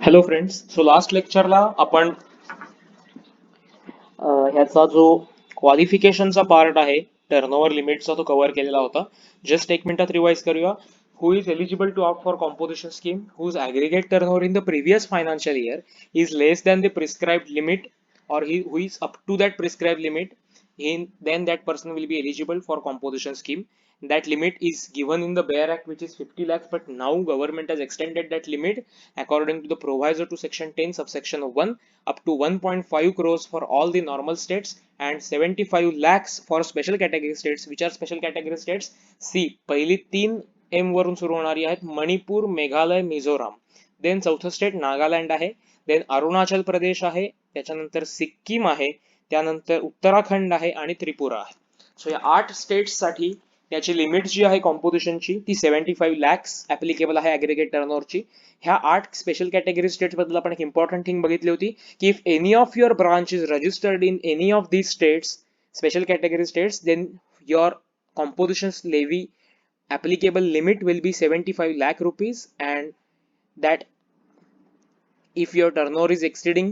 Hello friends. So last लेक्चरला आपण ह्याचा जो क्वालिफिकेशनचा पार्ट आहे टर्नओव्हर लिमिटचा तो कव्हर केलेला होता. जस्ट एक मिनिटात रिवाइज करूया. Who is eligible to opt for composition scheme whose aggregate turnover in the previous financial year is less than the prescribed limit or who is up to that prescribed limit, then that person will be eligible for composition scheme. That limit is given in the bare act, which is 50 lakhs, but now government has extended that limit according to the proviso to section 10 subsection 1 up to 1.5 crores for all the normal states and 75 lakhs for special category states. Which are special category states? सी पहिली 3 M वरून सुरू होणारी आहेत Manipur, Meghalaya, Mizoram. Then चौथं state Nagaland आहे. Then Arunachal Pradesh आहे. त्याच्यानंतर सिक्कीम आहे. त्यानंतर उत्तराखंड आहे आणि त्रिपुरा आहे. सो या 8 स्टेट्स साठी त्याची लिमिट जी आहे कॉम्पोजिशनची ती 75 लॅक्स ऍप्लिकेबल आहे ऍग्रिगेट टर्नओव्हरची. ह्या 8 स्पेशल कॅटेगरी स्टेट्स बद्दल आपण एक इम्पॉर्टंट थिंग बघितली होती की if any of your branch is registered in any of these states special category states then your compositions levy applicable limit will be 75 lakh rupees, and that if your turnover is exceeding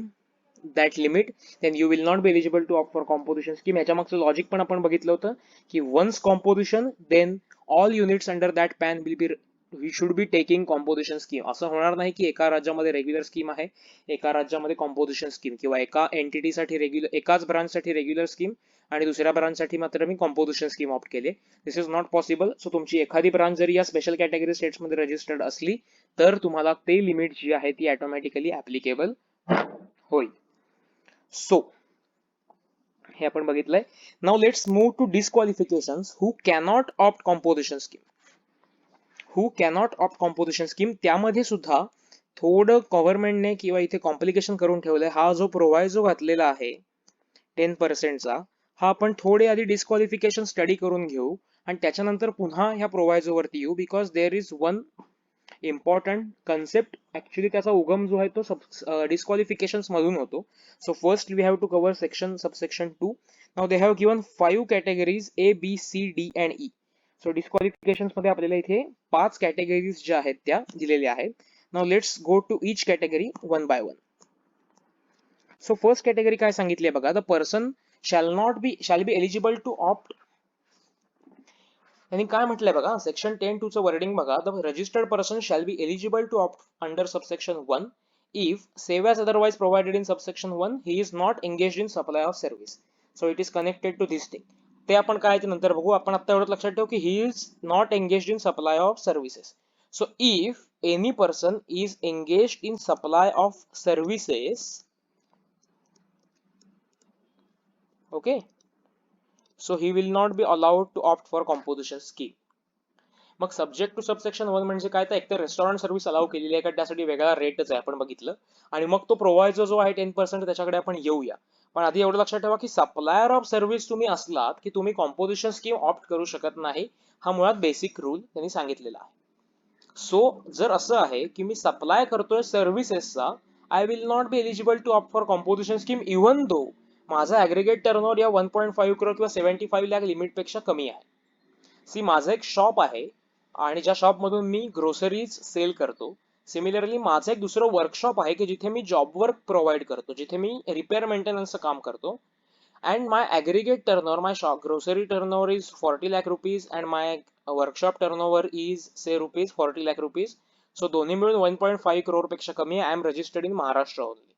that limit then you will not be eligible to opt for composition scheme. ह्याच्या मागचं logic पण आपण बघितलं होतं की once composition then all units under that pan will be we should be taking composition scheme. असं होणार नाही की एका राज्यामध्ये रेग्युलर स्कीम आहे, एका राज्यामध्ये कॉम्पोजिशन स्कीम, किंवा एका एंटिटी साठी रेग्युलर एकाच ब्रांच साठी रेग्युलर स्कीम आणि दुसऱ्या ब्रांच साठी मात्र मी कॉम्पोजिशन स्कीम ऑप्ट केले. This is not possible. So तुमची एखादी ब्रांच जरी या स्पेशल कॅटेगरी स्टेट्स मध्ये रजिस्टर्ड असली तर तुम्हाला ते लिमिट जी आहे ती ऑटोमॅटिकली ऍप्लिकेबल होईल. सो हे आपण बघितलंय. Now let's move to disqualifications who cannot opt composition scheme. Who cannot opt composition scheme त्यामध्ये सुद्धा थोडं गव्हर्नमेंटने किंवा इथे कॉम्प्लिकेशन करून ठेवलंय. हा जो प्रोव्हायझो घातलेला आहे 10%चा, हा आपण थोडे आधी डिस्क्वालिफिकेशन स्टडी करून घेऊ आणि त्याच्यानंतर पुन्हा ह्या प्रोव्हायझो वरती येऊ. Because there is one important concept. Actually त्याचा उगम जो आहे तो डिस्क्वालिफिकेशन मधून होतो. So first we have to cover section subsection 2. Now they have given 5 categories A, B, C, D and E. So disqualification मध्ये आपल्याला इथे 5 कॅटेगरीज ज्या आहेत त्या दिलेल्या आहेत. Now let's go to each category one by one. So first category काय सांगितली बघा. The person shall be eligible to opt. त्यांनी काय म्हटलंय बघा, सेक्शन 10(2) चं वर्डिंग बघा. The registered person shall be eligible to opt under subsection 1 if save as otherwise provided in subsection 1 he is not engaged in supply of service. So it is connected to this thing. ते आपण काय ते नंतर बघू. आपण आता एवढं लक्षात ठेवू की he is not engaged in supply of services. So if any person is engaged in supply of services, okay, so he will not be allowed to opt for composition scheme. मग सब्जेक्ट टू सबसेक्शन 1 म्हणजे काय, तर एक तर restaurant service allow केलेली आहे का त्यासाठी वेगळा रेटच आहे आपण बघितलं. आणि मग तो प्रोव्हायझर जो आहे 10% त्याच्याकडे आपण येऊया. पण आधी एवढं लक्षात ठेवा की सप्लायर ऑफ सर्व्हिस तुम्ही असलात की तुम्ही कॉम्पोजिशन स्कीम ऑप्ट करू शकत नाही. हा मुळात बेसिक रूल त्यांनी सांगितलेला आहे. सो जर असं आहे की मी सप्लाय करतोय सर्व्हिसेसचा, I will not be eligible to opt for composition scheme even though माझा ऍग्रिगेट टर्नओव्हर या 1.5 करोड किंवा 75 लाख लिमिट पेक्षा कमी आहे. सी माझं एक शॉप आहे आणि ज्या शॉप मधून मी ग्रोसरीज सेल करतो. सिमिलरली माझं एक दुसरं वर्कशॉप आहे की जिथे मी जॉब वर्क प्रोव्हाइड करतो, जिथे मी रिपेअर मेंटेनन्सचं काम करतो. And my aggregate turnover, my shop grocery turnover is 40 lakh rupees and my workshop turnover is say rupees 40 lakh rupees. So दोन्ही मिळून 1.5 करोड पेक्षा कमी आहे. I am registered in Maharashtra only.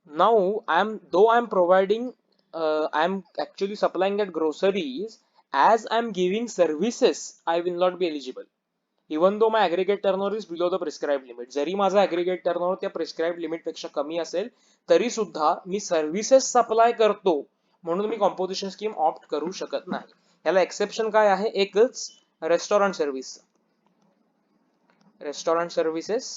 Now I am providing, I am actually supplying that groceries. As I am giving services, I will not be eligible. Even though my aggregate turnover is below the prescribed limit. जरी माझा aggregate turnover त्या prescribed limit पेक्षा कमी असेल तरी सुद्धा मी services supply करतो म्हणून मी composition scheme opt करू शकत नाही. याला एक्सेप्शन काय आहे, एकच, रेस्टॉरंट सर्व्हिस. रेस्टॉरंट सर्व्हिसेस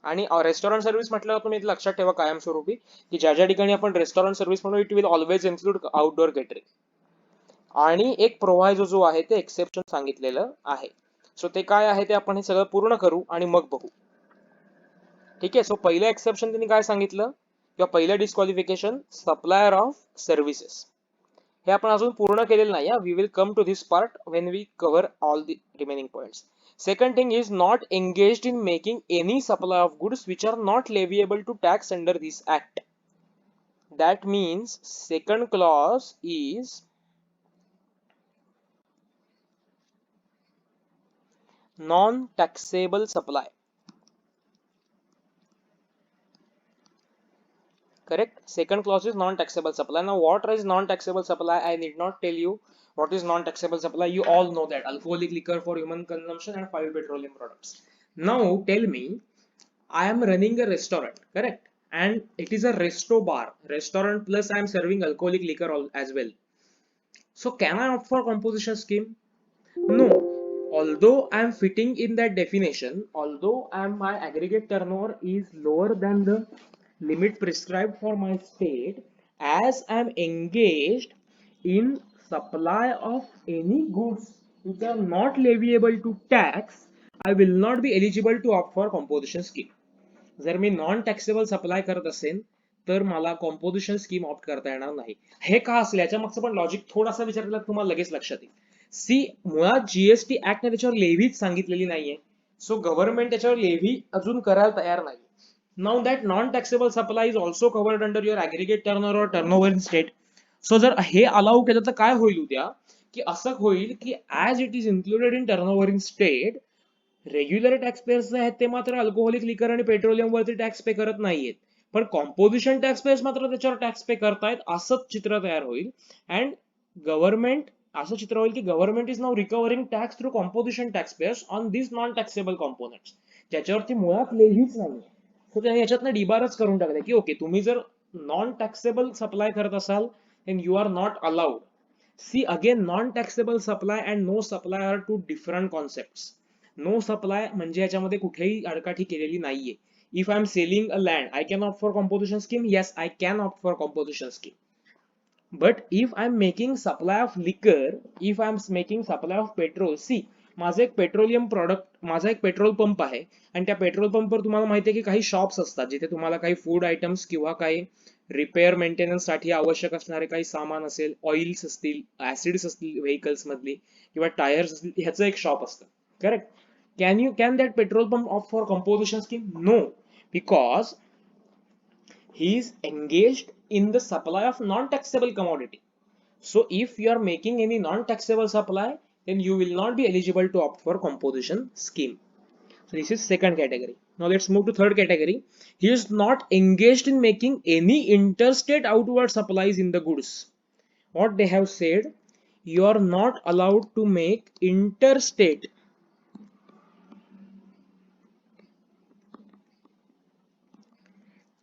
आणि रेस्टॉरंट सर्व्हिस म्हटल्यावर तुम्ही लक्षात ठेवा कायमस्वरूपी की ज्या ज्या ठिकाणी आपण रेस्टॉरंट सर्व्हिस म्हणून it will always include outdoor catering. आणि एक प्रोव्हायझो जो आहे ते एक्सेप्शन सांगितलेलं आहे. सो ते काय आहे ते आपण हे सगळं पूर्ण करू आणि मग बघू. ठीक आहे. सो पहिलं एक्सेप्शन त्यांनी काय सांगितलं किंवा पहिलं डिस्क्वालिफिकेशन, सप्लायर ऑफ सर्व्हिसेस. हे आपण अजून पूर्ण केलेलं नाही. We will come to this part when we cover all the remaining points. Second thing is not engaged in making any supply of goods which are not leviable to tax under this act. That means second clause is non-taxable supply. Correct? Second clause is non-taxable supply. Now, what is non-taxable supply? I need not tell you what is non-taxable supply. You all know that alcoholic liquor for human consumption and 5 petroleum products. Now, tell me, I am running a restaurant, correct? And it is a resto bar, restaurant plus I am serving alcoholic liquor as well. So, can I opt for composition scheme? No. Although I am fitting in that definition, although my aggregate turnover is lower than the limit prescribed for my state, as I am engaged in supply of any goods which are not leviable to tax, I will not be eligible to opt for composition scheme. जर मी non taxable supply करत असेल तर मला composition scheme opt करता येणार नाही. हे का असेल याच्या मागचं पण लॉजिक थोडासा विचार केला तुम्हाला लगेच लक्षात येईल. सी मुळात जीएसटी ऍक्ट ने त्याच्यावर लेव्हीच सांगितलेली नाहीये. सो गव्हर्नमेंट त्याच्यावर लेव्ही अजून करायला तयार नाही. Now that non taxable supply is also covered under your aggregate turnover और टर्नओव्हर इन स्टेट. सो जर हे अलाउ केलं तर काय होईल उद्या की असं होईल की as it is included in turnover in state, regular tax pairs आहेत ते मात्र अल्कोहोलिक लिकर आणि पेट्रोलियम वरती टॅक्स पे करत नाहीयेत, पण कॉम्पोजिशन टॅक्स पेयर्स मात्र त्याच्यावर टॅक्स पे करतायत. असंच चित्र तयार होईल. अँड गव्हर्नमेंट असं चित्र होईल की government is now recovering tax through composition tax payers on this non taxable components, ज्याच्यावरती मुळात लेव्हीच नाही. सो त्याने याच्यातनं डिबारच करून टाकले की ओके तुम्ही जर नॉन टॅक्सेबल सप्लाय करत असाल then you are not allowed. See again non taxable supply and no supply are two different concept. No supply म्हणजे याच्यामध्ये कुठेही अडकाठी केलेली नाहीये. If I am selling a land I can opt for composition scheme. Yes I can opt for composition scheme. But if I am making supply of liquor, if I am making supply of petrol, see माझं एक petroleum product, माझा एक petrol pump आहे आणि त्या petrol पंपवर तुम्हाला माहिती आहे की काही शॉप्स असतात जिथे तुम्हाला काही फूड आयटम्स किंवा काही रिपेअर मेंटेनन्स साठी आवश्यक असणारे काही सामान असेल, ऑइल्स असतील, ऍसिड्स असतील व्हेकल्स मधली किंवा टायर्स असतील, ह्याचं एक शॉप असतं. Correct? Can that petrol pump opt for composition scheme? No, because he is engaged in the supply of non-taxable commodity. So if you are making any non-taxable supply, then you will not be eligible to opt for composition scheme. So this is second category. Now let's move to third category. He is not engaged in making any interstate outward supplies in the goods. What they have said, you are not allowed to make interstate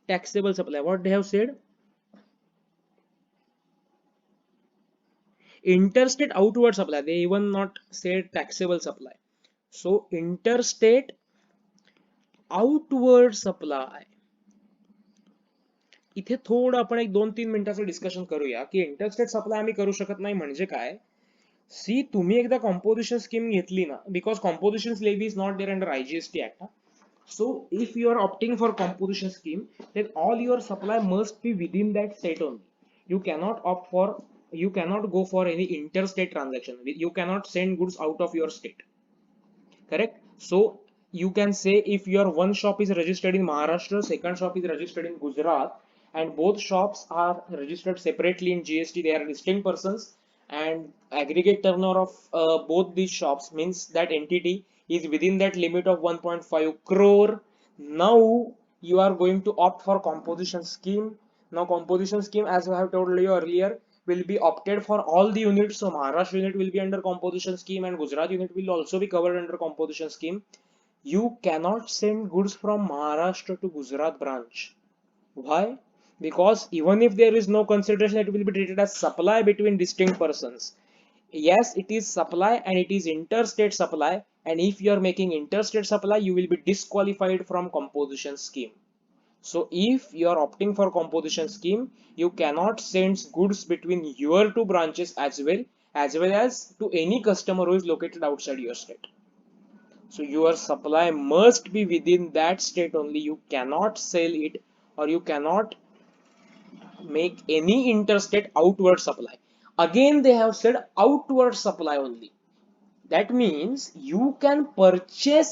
taxable supply. What they have said, interstate outward supply. They even not said taxable supply. So interstate outward supply. इथे थोडं आपण एक 2-3 मिनिटाचं discussion करूया की interstate supply आम्ही करू शकत नाही म्हणजे काय. सी तुम्ही एकदा कॉम्पोजिशन स्कीम घेतली ना, because composition levy is not there under IGST act. So if you are opting for composition scheme, then all your supply must be within that state only. You cannot opt for, you cannot go for any interstate transaction. You cannot send goods out of your state. Correct? So you can say if your one shop is registered in Maharashtra, second shop is registered in Gujarat, and both shops are registered separately in GST, they are distinct persons, and aggregate turnover of both these shops means that entity is within that limit of 1.5 crore. Now you are going to opt for composition scheme. Now composition scheme, as I have told you earlier, will be opted for all the units. So Maharashtra unit will be under composition scheme and Gujarat unit will also be covered under composition scheme. You cannot send goods from Maharashtra to Gujarat branch. Why? Because even if there is no consideration, it will be treated as supply between distinct persons. Yes, it is supply and it is interstate supply, and if you are making interstate supply, you will be disqualified from composition scheme. So if you are opting for composition scheme, you cannot send goods between your two branches as well as to any customer who is located outside your state. So your supply must be within that state only. You cannot sell it or you cannot make any interstate outward supply. Again, they have said outward supply only. That means you can purchase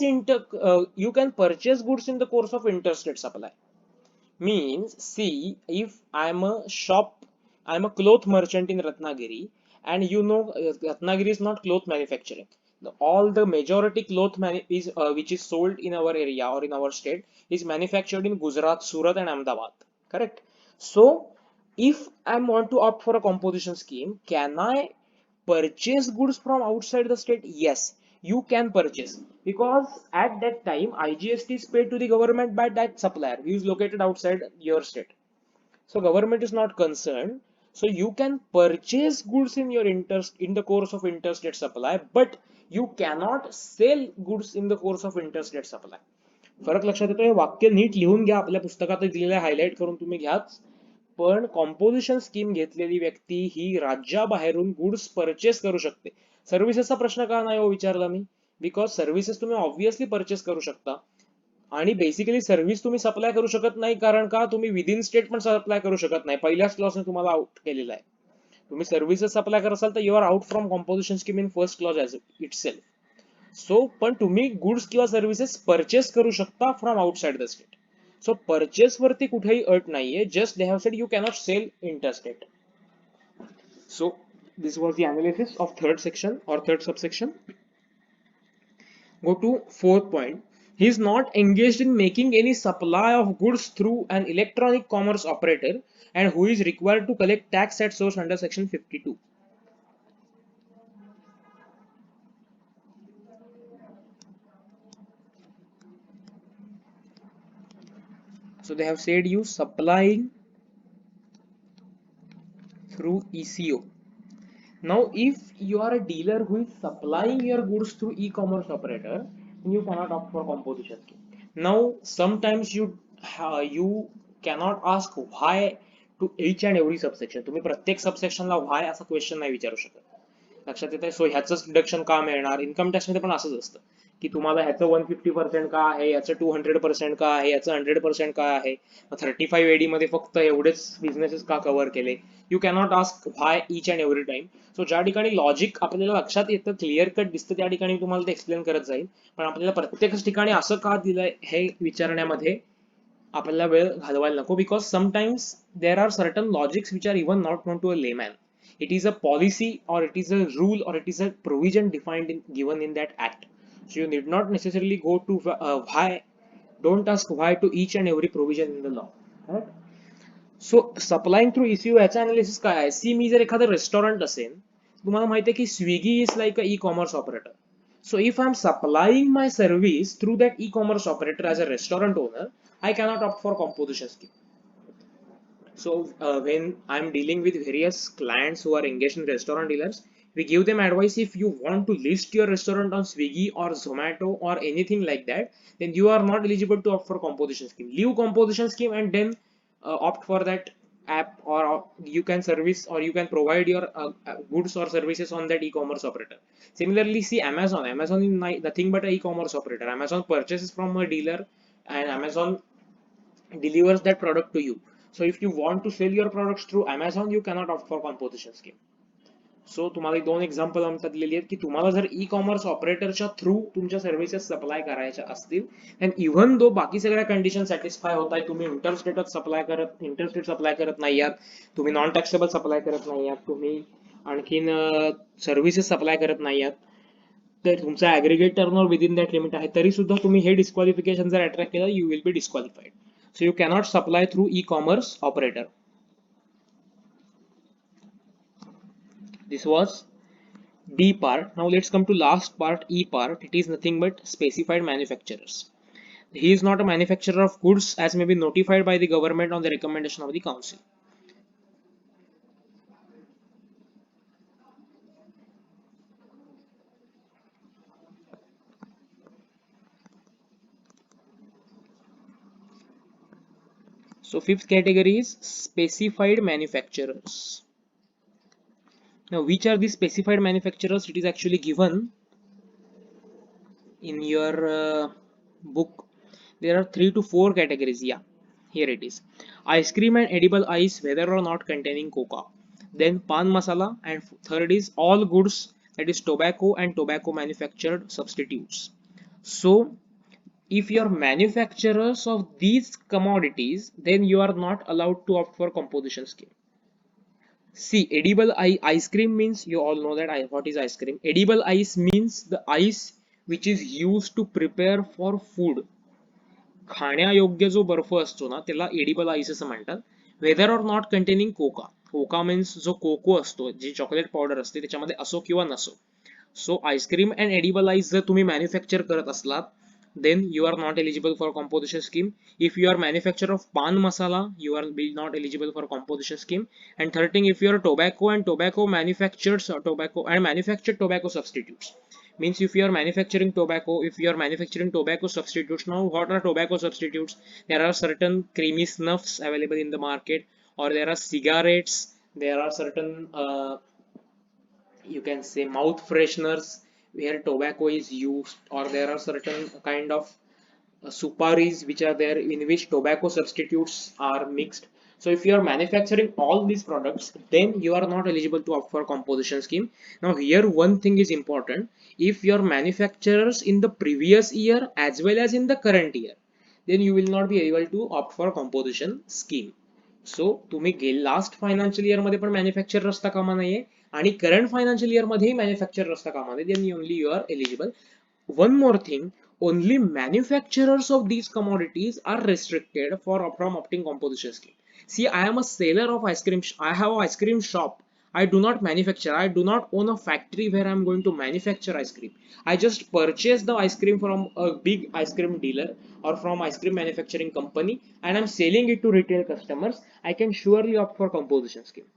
goods in the course of interstate supply. Means, see, if I'm a cloth merchant in Ratnagiri, and Ratnagiri is not cloth manufacturing. All the majority is which is sold in our area or in our state is manufactured in Gujarat, Surat, and Ahmedabad. Correct. So, if I want to opt for a composition scheme, can I purchase goods from outside the state? Yes, you can purchase, because at that time IGST is paid to the government by that supplier who is located outside your state. So government is not concerned. So you can purchase goods in the course of interstate supply, but you cannot sell goods in the course of interstate supply. फरक लक्षात येतो. हे वाक्य NEET लिहून घ्या, आपल्या पुस्तकात दिलेलं highlight करून तुम्ही घ्याच. पण कॉम्पोजिशन स्कीम घेतलेली व्यक्ती ही राज्याबाहेरून गुड्स परचेस करू शकते. सर्व्हिसेसचा प्रश्न का नाही हो विचारला मी? बिकॉज सर्व्हिसेस तुम्ही ऑब्व्हियसली परचेस करू शकता, आणि बेसिकली सर्व्हिस तुम्ही सप्लाय करू शकत नाही, कारण का तुम्ही विदिन स्टेट पण सप्लाय करू शकत नाही. पहिल्याच क्लॉजने तुम्हाला आउट केलेला आहे. तुम्ही सर्व्हिसेस सप्लाय करत असाल तर you are out from composition scheme in first clause as itself. So पण तुम्ही गुड्स किंवा सर्व्हिसेस परचेस करू शकता from outside the state. So purchase वरती कुठेही अट नाहीये, just they have said you cannot sell interstate. So this was the analysis of third section or third subsection. Go to fourth point. He is not engaged in making any supply of goods through an electronic commerce operator, and who is required to collect tax at source under section 52. So they have said you supplying through ECO. Now if you are a dealer who is supplying your goods through e-commerce operator, then you cannot opt for composition scheme. Now sometimes you cannot ask why to each and every subsection. तुम्ही प्रत्येक सबसेक्शनला why असा question नाही विचारू शकत. लक्षात येत आहे. सो ह्याच डिडक्शन का मिळणार? इन्कम टॅक्स मध्ये पण असंच असतं की तुम्हाला ह्याचं 150% का आहे, याचं 200% का आहे, याचं 100% का आहे, 35 एडी मध्ये फक्त एवढेच बिझनेसेस का कव्हर केले. You cannot ask why each and every time. So ज्या ठिकाणी लॉजिक आपल्याला लक्षात येतं, क्लिअर कट दिसतं, त्या ठिकाणी तुम्हाला ते एक्सप्लेन करत जाईल. पण आपल्याला प्रत्येक ठिकाणी असं का दिलंय हे विचारण्यामध्ये आपल्याला वेळ घालवायला नको, because sometimes there are certain logics which are even not known to a layman. It is a policy or it is a rule or it is a provision given in that act. So you need not necessarily go to why. Don't ask why to each and every provision in the law. Right? So supplying through ECU याचा analysis काय आहे? सी मी जर एखादं restaurant असेल, तुम्हाला माहिती आहे की Swiggy is like a e-commerce operator. So if I'm supplying my service through that e-commerce operator as a restaurant owner, I cannot opt for composition scheme. So when I'm dealing with various clients who are engaged in restaurant dealers, we give them advice. If you want to list your restaurant on Swiggy or Zomato or anything like that, then you are not eligible to opt for composition scheme. Leave composition scheme and then opt for that app, or you can service or you can provide your goods or services on that e-commerce operator. Similarly, see Amazon. Amazon is nothing but an e-commerce operator. Amazon purchases from a dealer and Amazon delivers that product to you. So if you want to sell your products through Amazon, you cannot opt for composition scheme. सो तुम्हाला दोन example आमच्यात दिलेली आहेत की तुम्हाला जर e commerce ऑपरेटरच्या through तुमच्या सर्व्हिसेस सप्लाय करायच्या असतील, अँड इव्हन दो बाकी सगळ्या कंडिशन सॅटिस्फाय होत आहे, तुम्ही इंटरस्टेट सप्लाय करत नाही आहात, तुम्ही नॉन टॅक्सेबल सप्लाय करत नाही आहात, तुम्ही आणखीन सर्व्हिसेस सप्लाय करत नाही आहात, तर तुमचा aggregate turnover within that limit आहे, तरी सुद्धा तुम्ही हे डिस्क्वालिफिकेशन जर अट्रॅक्ट केलं, you will B disqualified. So you cannot supply through e-commerce operator. This was D part. Now let's come to last part, E part. It is nothing but specified manufacturers. He is not a manufacturer of goods as may be notified by the government on the recommendation of the council. So fifth category is specified manufacturers. Now which are these specified manufacturers? It is actually given in your book. There are 3 to 4 categories. Yeah, here it is. Ice cream and edible ice, whether or not containing coca. Then pan masala, and third is all goods that is tobacco and tobacco manufactured substitutes. So if you are manufacturers of these commodities, then you are not allowed to opt for composition scheme. See, edible ice cream means, you all know that what is ice cream. Edible ice means the ice which is used to prepare for food. खाण्यायोग्य जो बर्फ असतो ना त्याला edible ice असं म्हणतात. Whether or not containing coca. Coca means जो cocoa असतो, जी चॉकलेट पावडर असते त्याच्यामध्ये असो किंवा नसो. So ice cream and edible ice जर तुम्ही मॅन्युफॅक्चर करत असलात, then you are not eligible for composition scheme. If you are manufacturer of pan masala, you are not eligible for composition scheme. And third thing, if you are tobacco and tobacco manufacturers or tobacco and manufactured tobacco substitutes, means if you are manufacturing tobacco, if you are manufacturing tobacco substitutes. Now what are tobacco substitutes? There are certain creamy snuffs available in the market, or there are cigarettes, there are certain you can say mouth fresheners where tobacco is used, or there are certain kind of suparis which are there in which tobacco substitutes are mixed. So if you are manufacturing all these products, then you are not eligible to opt for composition scheme. Now here one thing is important. If your manufacturers in the previous year as well as in the current year, then you will not be able to opt for composition scheme. सो तुम्ही last financial year मध्ये पण manufacture रस्ता कामा नाहीये आणि current financial year मध्येही manufacture रस्ता कामा नाही, then only you are eligible. One more thing, only manufacturers of these commodities are restricted from opting composition scheme. See, I am a seller of ice cream. I have an ice cream shop. I do not manufacture. I do not own a factory where I am going to manufacture ice cream. I just purchase the ice cream from a big ice cream dealer or from ice cream manufacturing company, and I'm selling it to retail customers. I can surely opt for composition scheme.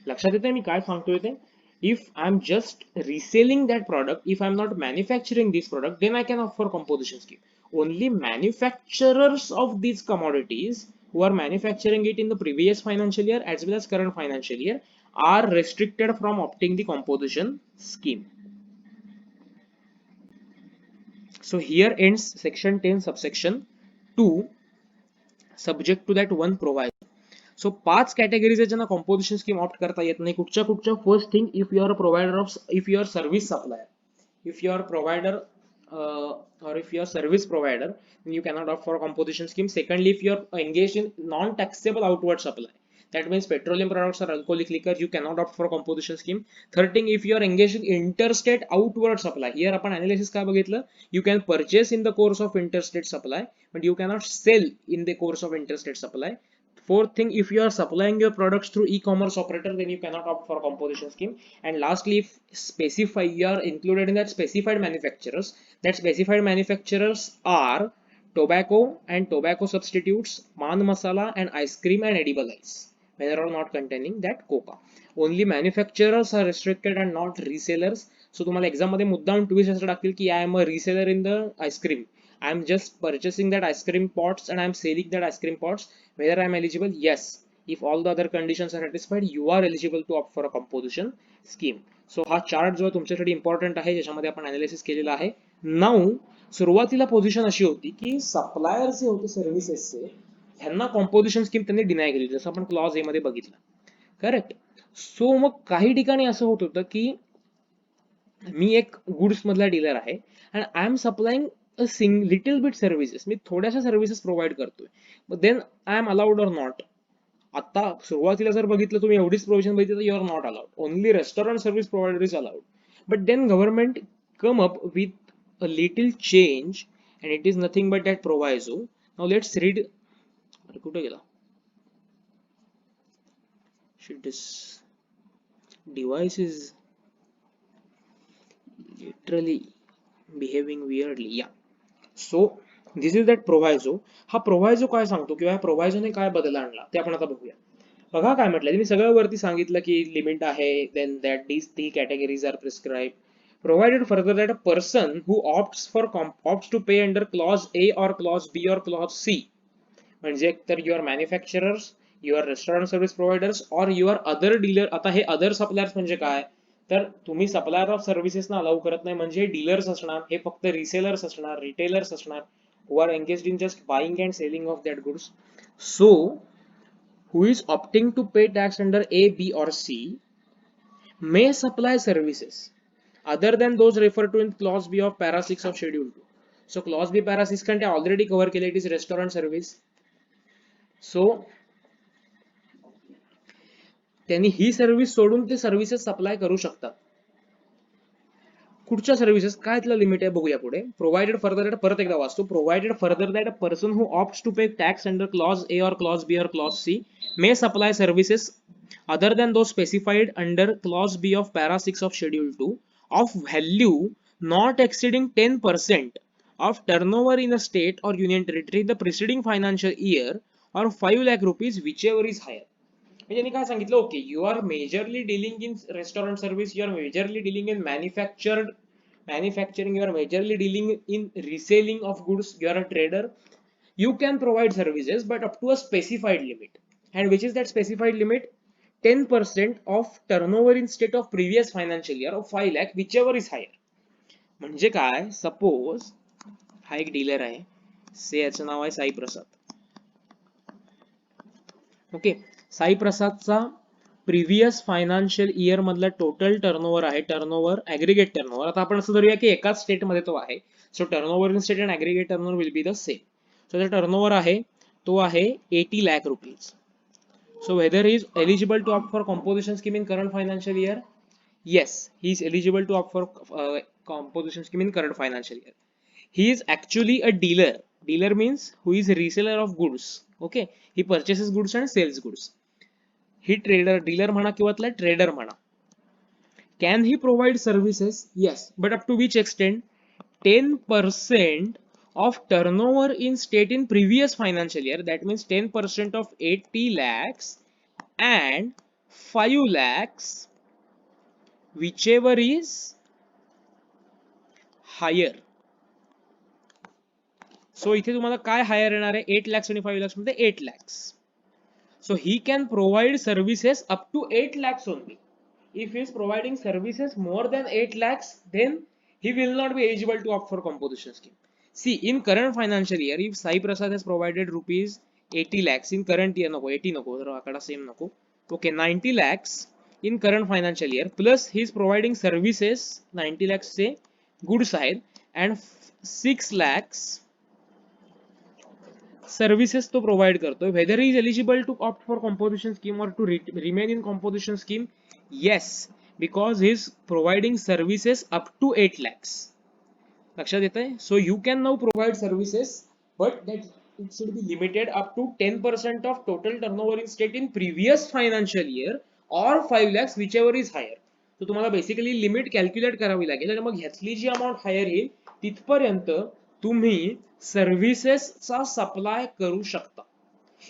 लक्षात येते मी काय सांगतोय ते. If I'm just reselling that product, if I'm not manufacturing this product, then I can opt for composition scheme. Only manufacturers of these commodities who are manufacturing it in the previous financial year as well as current financial year are restricted from opting the composition scheme. So here ends section 10 subsection 2, subject to that one proviso. So 5 categories ज्यांना composition scheme opt करता येत नाही. कुठच्या first thing, if you are a provider of, if you are service supplier, if you are provider or if you are service provider, then you cannot opt for composition scheme. Secondly, if you are engaged in non-taxable outward supply, that means petroleum products or alcoholic liquor, you cannot opt for composition scheme. Third thing, if you are engaged in interstate outward supply, here आपण analysis काय बघितलं, you can purchase in the course of interstate supply, but you cannot sell in the course of interstate supply. Fourth thing, if you are supplying your products through e-commerce operator, then you cannot opt for composition scheme. And lastly, if specify, you are included in that specified manufacturers. That specified manufacturers are tobacco and tobacco substitutes, pan masala and ice cream and edible ice, whether or not containing that coca. Only manufacturers are restricted and not resellers. So तुम्हाला exam मध्ये मुद्दाम twist असं टाकतील की I am a reseller in the ice cream. I am just purchasing that ice cream pots and I am selling that ice cream pots. Whether I am eligible? Yes. If all the other conditions are satisfied, you are eligible to opt for a composition scheme. So हा chart जो तुमच्यासाठी important आहे, ज्याच्यामध्ये आपण analysis केलेला आहे. Now सुरुवातीला position अशी होती की सप्लायर जे होते सर्व्हिसेसचे, ह्यांना कॉम्पोजिशन स्कीम त्यांनी डिनाय केली, जसं आपण क्लॉज ए मध्ये बघितलं. करेक्ट. सो मग काही ठिकाणी असं होत होतं की मी एक गुड्स मधला डीलर आहे and I am supplying a little bit services, मी थोड्याशा सर्व्हिसेस प्रोव्हाइड करतोय, but then I am allowed or not. आता सुरुवातीला जर बघितलं तुम्ही एवढीच प्रोव्हिजन बघितली तर you are not allowed. Only restaurant service provider is allowed. But then government come up with a little change and it is nothing but that proviso. Now let's read. कुठे गेला? Shit, this device is literally behaving weirdly. Yeah. So this is that proviso. हा proviso काय सांगतो किंवा या proviso ने काय बदल आणला ते आपण आता बघूया. बघा काय म्हटलंय, मी सगळं वरती सांगितलं की लिमिट आहे, then that these three categories are prescribed. Provided further that a person who opts to pay under clause A or clause B or clause C, म्हणजे तर your manufacturers, your restaurant service providers और your other dealer. आता हे other suppliers म्हणजे काय, तर तुम्ही supplier of services ना allow करत नाही, म्हणजे डीलर्स असणार, हे फक्त रिसेलर्स असणार, रिटेलर्स असणार, who are engaged in just buying and selling of that goods. So who is opting to pay tax under A, B or C may supply services other than those referred to in clause B of para 6 of schedule 2. So clause B para 6 Kunte already cover केले, it is restaurant service. So त्यांनी ही service सोडून ते services supply करू शकतात. कुठच्या services काय त्याला limit आहे बघूया पुढे. प्रोव्हाइडेड फर्दर दॅट, परत एकदा वाचतो, provided further that a person who opts to pay tax under clause A or clause B or clause C may supply services other than those specified under clause B of para 6 of schedule 2 of value not exceeding 10% of turnover in a state or union territory in the preceding financial year or 5 lakh rupees whichever is higher. म्हणजे त्यांनी काय सांगितलं, okay you are majorly dealing in restaurant service, you are majorly dealing in manufacturing, you are majorly dealing in reselling of goods, you are a trader, you can provide services but up to a specified limit. And which is that specified limit? 10% of turnover in state of previous financial year of 5 lakh whichever is higher. म्हणजे काय, suppose हा एक dealer आहे, से याचं नाव आहे Sai Prasad. Okay, Sai प्रसादचा प्रिव्हियस फायनान्शियल इयर मधला टोटल टर्नओव्हर आहे, टर्नओव्हर ऍग्रीगेट टर्नओव्हर. आता आपण असं धरूया की एकाच स्टेट मध्ये तो आहे, so turnover in state and aggregate turnover will be the same. So the turnover आहे तो आहे 80 lakh rupees. So whether he is eligible to opt for composition scheme in current financial year? Yes, he is eligible to opt for composition scheme in current financial year. He is actually a dealer. Dealer means who is a reseller of goods. Okay, he purchases goods and sells goods. He trader, dealer म्हणा किंवा त्याला trader म्हणा. Can he provide services? Yes, but up to which extent? 10% of turnover in state in previous financial year, that means 10% of 80 lakhs and 5 lakhs whichever is higher. So इथे तुम्हाला काय higher येणार आहे, 8 lakhs आणि 5 lakhs मध्ये 8 lakhs. So he can provide services up to 8 lakhs only. If he is providing services more than 8 lakhs, then he will not be eligible to opt for composition scheme. See, in current financial year, if Sai Prasad has provided rupees 80 lakhs in current year, नको 80 नको, जरा आकडा same नको, okay, 90 lakhs in current financial year, plus he is providing services 90 lakhs से goods आहेत and 6 lakhs services तो provide करतोय. Whether is eligible to opt for composition scheme और to remain in composition scheme? Yes, because he is providing services up to 8 lakhs. लक्षात येत आहे? So you can now provide services but that it should be limited up to 10% of total turnover in state in previous financial year और 5 lakhs whichever is higher. तर तुम्हाला basically limit calculate करावी लागेल आणि मग ह्यातली जी amount higher येईल तिथपर्यंत तुम्ही सर्व्हिसेसचा supply करू शकता.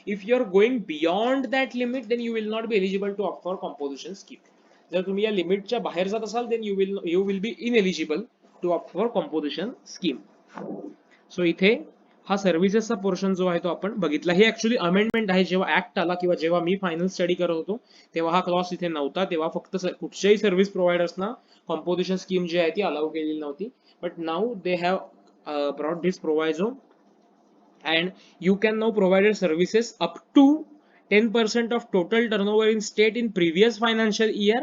If you are going beyond that limit then you will not be eligible to opt for composition scheme. जर तुम्ही या लिमिटच्या बाहेर जात असाल then you will be ineligible to opt for composition scheme. So इथे हा सर्व्हिसेसचा पोर्शन जो आहे तो आपण बघितला. हे ऍक्च्युली अमेंडमेंट आहे. जेव्हा ऍक्ट आला किंवा जेव्हा मी फायनल स्टडी करत होतो तेव्हा हा क्लॉज इथे नव्हता. तेव्हा फक्त कुठच्याही सर्व्हिस प्रोव्हायडर्सना कॉम्पोजिशन स्कीम जी आहे ती अलाउ केलेली नव्हती. But now they have brought this proviso and you can now provide services up to 10% of total turnover in state in previous financial year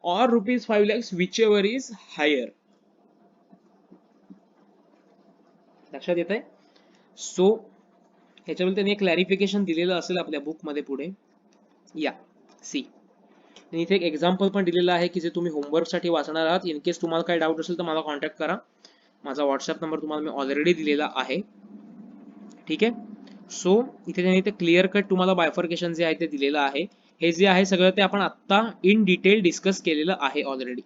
or rupees 5 lakhs whichever is higher. लक्षात येत आहे? सो ह्याच्यावर त्यांनी एक clarification दिलेलं असेल आपल्या book मध्ये पुढे. या सी इथे एक एक्झाम्पल पण दिलेलं आहे की जे तुम्ही होमवर्क साठी वाचणार आहात. इन केस तुम्हाला काही डाऊट असेल तर मला कॉन्टॅक्ट करा. माझा व्हॉट्सअप नंबर तुम्हाला मी ऑलरेडी दिलेला आहे. ठीक आहे. सो इथे त्यांनी ते क्लिअर कट तुम्हाला बायफर्केशन जे आहे ते दिलेलं आहे. हे जे आहे सगळं ते आपण आता इन डिटेल डिस्कस केलेलं आहे ऑलरेडी.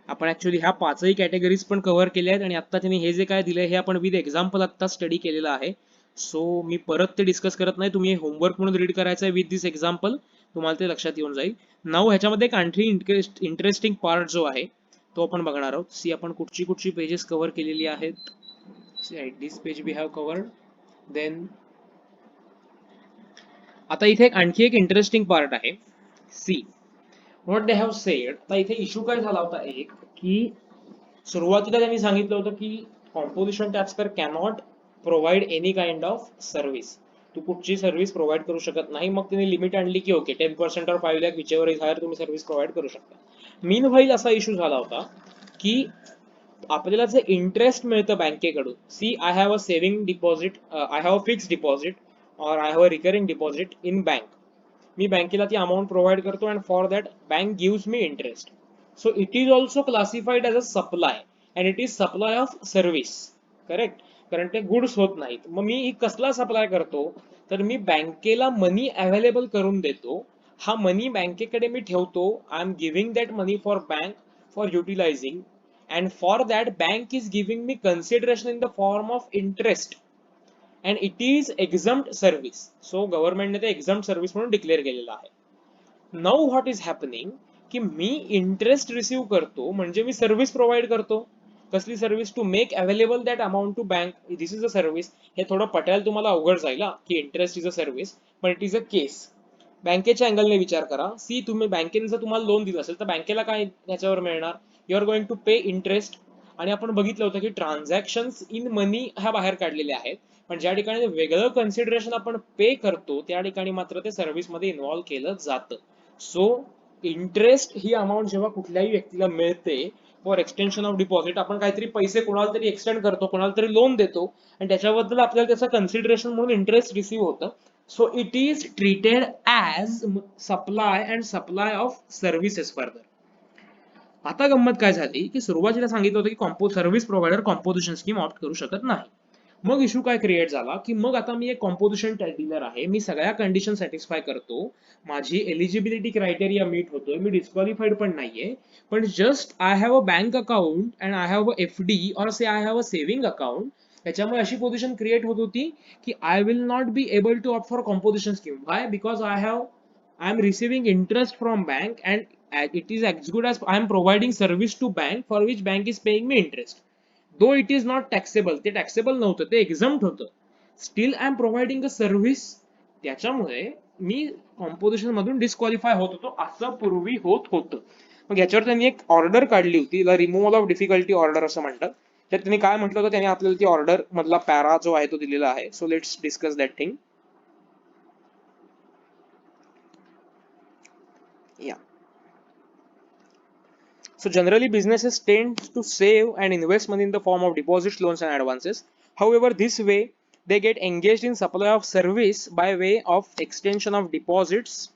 आपण ऍक्च्युली ह्या पाचही कॅटेगरीज पण कव्हर केल्या आहेत आणि आता त्यांनी हे जे काय दिलंय हे आपण विथ एक्झाम्पल आता स्टडी केलेलं आहे. सो मी परत ते डिस्कस करत नाही. तुम्ही होमवर्क म्हणून रीड करायचं आहे विथ दिस एक्झाम्पल, तुम्हाला ते लक्षात येऊन जाईल. नाऊ ह्याच्यामध्ये एक आणखी इंटरेस्टिंग पार्ट जो आहे तो आपण बघणार आहोत. सी आपण कुठची पेजेस कव्हर केलेली आहेत. This page we have covered. Then आता इथे आणखी एक इंटरेस्टिंग पार्ट आहे. See what they have said. आता इथे इश्यू काय झाला होता एक की सुरुवातीला त्यांनी सांगितलं होतं की composition taxpayer cannot provide any kind of service. तू कुठची सर्व्हिस प्रोव्हाइड करू शकत नाही. मग तिने लिमिट आणली की okay 10% or 5 lakh whichever is higher तुम्ही सर्व्हिस प्रोव्हाइड करू शकता. मीन व्हाईल असा इश्यू झाला होता की आपल्याला जे इंटरेस्ट मिळतं बँकेकडून, see I have a saving deposit, I have a fix deposit और I have a recurring deposit in bank. मी बँकेला ती अमाऊंट प्रोव्हाइड करतो and for that bank gives me interest. So it is also classified as a supply and it is supply of service. Correct. कारण ते goods होत नाहीत. मग मी कसला supply करतो, तर मी बँकेला मनी अवेलेबल करून देतो. हा मनी बँकेकडे मी ठेवतो. I am giving that money for bank for utilizing and for that bank is giving me consideration in the form of interest and it is exempt service. So government ने ते exempt service म्हणून declare केलेलं आहे. Now what is happening की मी interest receive करतो म्हणजे मी service provide करतो. कसली service? To make available that amount to bank. This is a service. हे थोडं पटायला तुम्हाला अवघड जाईल की इंटरेस्ट इज अ सर्व्हिस, पण इट इज अ केस. बँकेच्या अँगलने विचार करा. सी तुम्ही बँकेने जर तुम्हाला लोन दिलं असेल तर बँकेला काय त्याच्यावर मिळणार? यू आर गोइंग टू पे इंटरेस्ट. आणि आपण बघितलं होतं की ट्रान्झॅक्शन इन मनी ह्या बाहेर काढलेल्या आहेत, पण ज्या ठिकाणी वेगळं कन्सिडरेशन आपण पे करतो त्या ठिकाणी मात्र ते सर्व्हिस मध्ये इन्व्हॉल्व्ह केलं जातं. सो इंटरेस्ट ही अमाऊंट जेव्हा कुठल्याही व्यक्तीला मिळते फॉर एक्सटेन्शन ऑफ डिपॉझिट, आपण काहीतरी पैसे कोणाला तरी एक्सटेंड करतो, कोणाला तरी लोन देतो आणि त्याच्याबद्दल आपल्याला त्याचं कन्सिडरेशन म्हणून इंटरेस्ट रिसीव्ह होतं. सो it is treated as supply and supply of services further. आता गंमत काय झाली की सुरुवातीला सांगितलं होतं की service provider composition scheme opt करू शकत नाही. मग इश्यू काय क्रिएट झाला की मग आता मी एक कॉम्पोजिशन डीलर आहे, मी सगळ्या कंडिशन सॅटिस्फाय करतो, माझी एलिजिबिलिटी क्रायटेरिया मीट होतोय, मी डिस्क्वालिफाईड पण नाहीये, पण just I have a bank account and I have a FD or say I have a saving account. त्याच्यामुळे अशी पोझिशन क्रिएट होत होती की I will not be able to opt for composition scheme. Why? Because I am receiving interest from bank and it is as good as I am providing service to bank for which bank is paying me interest. Though it is not taxable, ते taxable नव्हतं, ते exempt होतं. Still I am providing a service. त्याच्यामुळे मी composition मधून disqualify होत होतो, असं पूर्वी होत होतं. मग याच्यावर त्यांनी एक ऑर्डर काढली होती, रिमूव्हल ऑफ डिफिकल्टी ऑर्डर असं म्हणतात. त्यात त्यांनी काय म्हटलं होतं, त्यांनी आपल्याला ती ऑर्डर मधला पॅरा जो आहे तो दिलेला आहे. So let's discuss that thing. या So generally businesses tend to save and invest money in the form of deposits, loans and advances. However, this way they get engaged in supply of service by way of extension of deposits,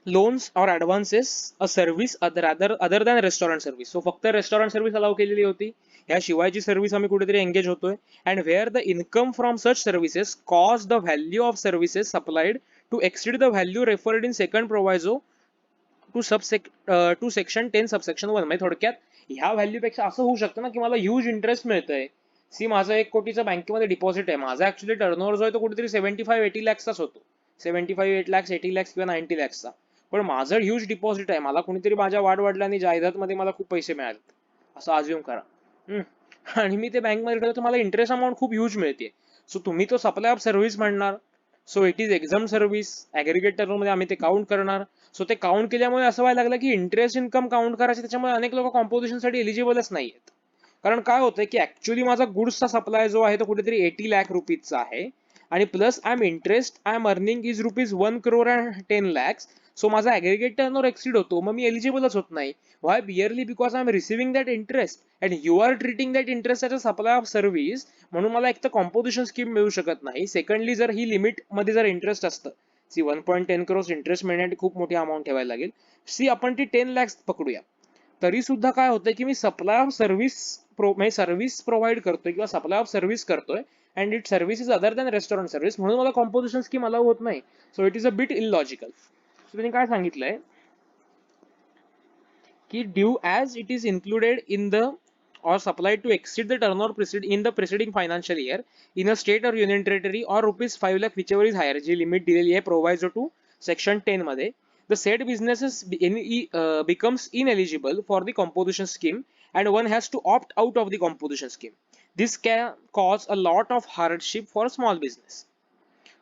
loans or advances, a service other than restaurant service. So फक्त restaurant service allow केलेली होती, ह्या शिवायची service आम्ही कुठेतरी engage होतोय. And where the income from such services cause the value of services supplied to exceed the value referred in second proviso to section 10 subsection 1. म्हणजे थोडक्यात ह्या व्हॅल्यूपेक्षा असं होऊ शकतं ना की मला ह्यूज इंटरेस्ट मिळतंय. सी माझा 1 कोटीचा बँकेमध्ये डिपॉझिट आहे, माझा ऍक्च्युली टर्नओव्हर जो आहे तो कुठेतरी 75-80 लॅक्सचाच होतो, 75-8 lakhs 80 lakhs किंवा 90 lakhsचा. पण माझं ह्यूज डिपॉझिट आहे, मला कुणीतरी माझ्या वाढवडिलांनी जायदादमध्ये मला खूप पैसे मिळाले असं अज्युम करा. आणि मी ते बँकमध्ये ठेवतो, मला इंटरेस्ट अमाऊंट खूप ह्यूज मिळते. सो तुम्ही तो सप्लाय ऑफ सर्व्हिस म्हणणार. So it is exempt service. Aggregator मध्ये आम्ही ते काउंट करणार. सो ते काउंट केल्यामुळे असं व्हायला लागलं की इंटरेस्ट इन्कम काउंट करायचे, त्याच्यामुळे अनेक लोक कॉम्पोजिशन साठी एलिजिबलच नाही आहेत. कारण काय होतंय की ऍक्च्युली माझा गुड्सचा सप्लाय जो आहे तो कुठेतरी 80 lakh रुपीजचा आहे आणि plus I am earning is ₹1 crore and 10 lakhs. सो माझा ऍग्रिगेट टर्नओव्हर एक्सीड होतो, मग मी एलिजिबलच होत नाही. Why? Merely because I am receiving that interest and you are treating that interest as a supply of service. म्हणून मला एक तर कॉम्पोजिशन स्कीम मिळू शकत नाही. सेकंडली जर ही लिमिट मध्ये जर इंटरेस्ट असतं, सी 1.10 crores इंटरेस्ट मिळण्यासाठी खूप मोठी अमाऊंट ठेवायला लागेल. सी आपण ती 10 lakhs पकडूया, तरी सुद्धा काय होतंय की मी सप्लाय ऑफ सर्व्हिस म्हणजे सर्व्हिस प्रोव्हाइड करतोय किंवा सप्लाय ऑफ सर्व्हिस करतोय and it service is other than restaurant service, म्हणून मला कॉम्पोजिशन स्कीम अलाउ होत नाही. सो it is a bit illogical. त्यांनी काय सांगितलंय की due as it is included in the or supplied to exceed the turnover in the preceding financial year in a state or union territory or ₹5 lakh whichever is higher, जी limit दिलेली आहे प्रोव्हायझो to section 10 मध्ये, the said businesses becomes ineligible for the composition scheme and one has to opt out of the composition scheme. This can cause a lot of hardship for small business.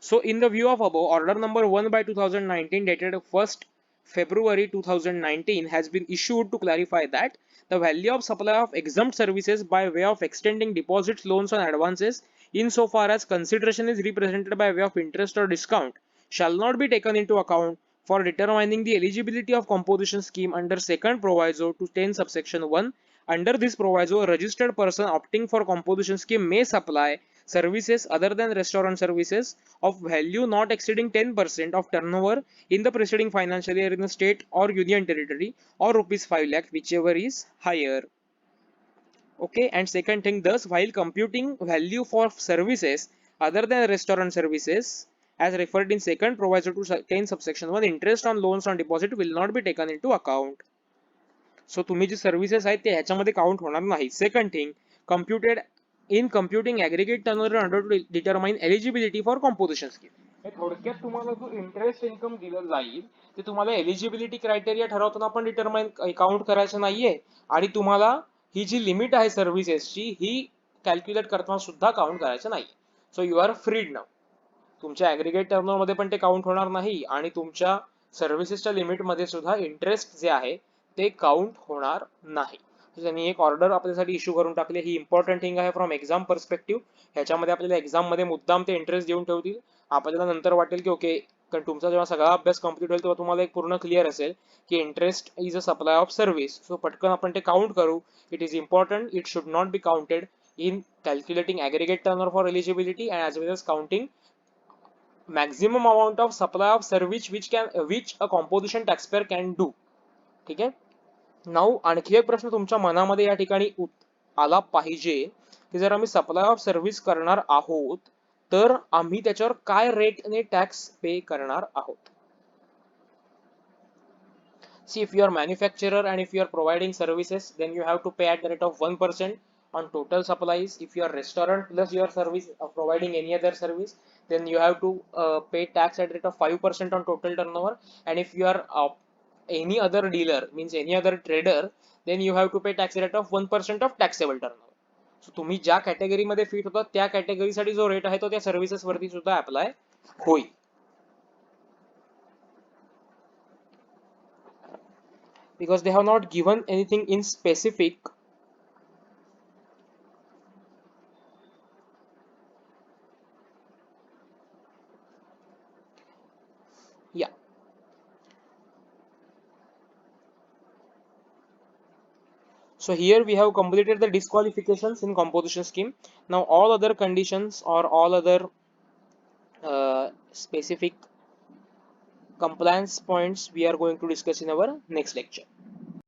So in the view of above, order number 1 by 2019 dated 1st February 2019 has been issued to clarify that the value of supply of exempt services by way of extending deposits, loans and advances insofar as consideration is represented by way of interest or discount shall not be taken into account for determining the eligibility of composition scheme under second proviso to 10 subsection 1. Under this proviso, a registered person opting for composition scheme may supply services other than restaurant services of value not exceeding 10% of turnover in the preceding financial year in the state or union territory, or rupees 5 lakh, whichever is higher. Okay, and second thing, thus while computing value for services other than restaurant services as referred in second proviso to 10 subsection 1, interest on loans on deposit will not be taken into account. सो तुम्ही जे services आहेत ते ह्याच्यामध्ये count होणार नाही. Second thing, computed in computing aggregate turnover under to determine eligibility for composition scheme. थोडक्यात तुम्हाला जो interest income दिलं जाईल ते तुम्हाला एलिजिबिलिटी क्रायटेरिया ठरवताना पण डिटरमाइन काउंट करायचं नाहीये आणि तुम्हाला ही जी लिमिट आहे सर्व्हिसेसची ही कॅल्क्युलेट करताना सुद्धा काउंट करायचं नाही. So you are freed now. तुमच्या ऍग्रीगेट टर्नओव्हर मध्ये पण ते काउंट होणार नाही आणि तुमच्या सर्व्हिसेसच्या लिमिट मध्ये सुद्धा इंटरेस्ट जे आहे ते काउंट होणार नाही. त्यांनी एक ऑर्डर आपल्यासाठी इश्यू करून टाकली. ही इम्पॉर्टंट थिंग आहे फ्रॉम एक्झाम पर्स्पेक्टिव्ह. ह्याच्यामध्ये आपल्याला एक्झाम मध्ये मुद्दाम ते इंटरेस्ट देऊन ठेवतील. आपल्याला नंतर वाटेल की ओके, कारण तुमचा जेव्हा सगळा अभ्यास कम्प्लीट होईल तेव्हा तुम्हाला एक पूर्ण क्लिअर असेल की interest is a supply of service. So पटकन आपण ते काउंट करू. It is important. It should not be counted in calculating aggregate turnover for eligibility and as well as counting maximum amount of supply of service which a composition taxpayer can do. ठीक आहे. नाऊ आणखी एक प्रश्न तुमच्या मनामध्ये या ठिकाणी आला पाहिजे की जर आम्ही सप्लाय ऑफ सर्व्हिस करणार आहोत तर आम्ही त्याच्यावर काय रेटने टॅक्स पे करणार आहोत. See, if you are manufacturer and if you are providing services, then you have to pay at the rate of 1% on total supplies. If you are restaurant plus your service providing any other service, then you have to pay tax at the rate of 5% on total turnover. And if you are any other dealer, means any other trader, then you have to pay tax rate of 1% of taxable turnover. So तुम्ही ज्या category मध्ये fit होता त्या कॅटेगरीसाठी जो rate आहे तो त्या services वरती सुद्धा अप्लाय होईल. Because they have not given anything in specific. Yeah. So here we have completed the disqualifications in composition scheme. Now all other conditions or all other specific compliance points we are going to discuss in our next lecture.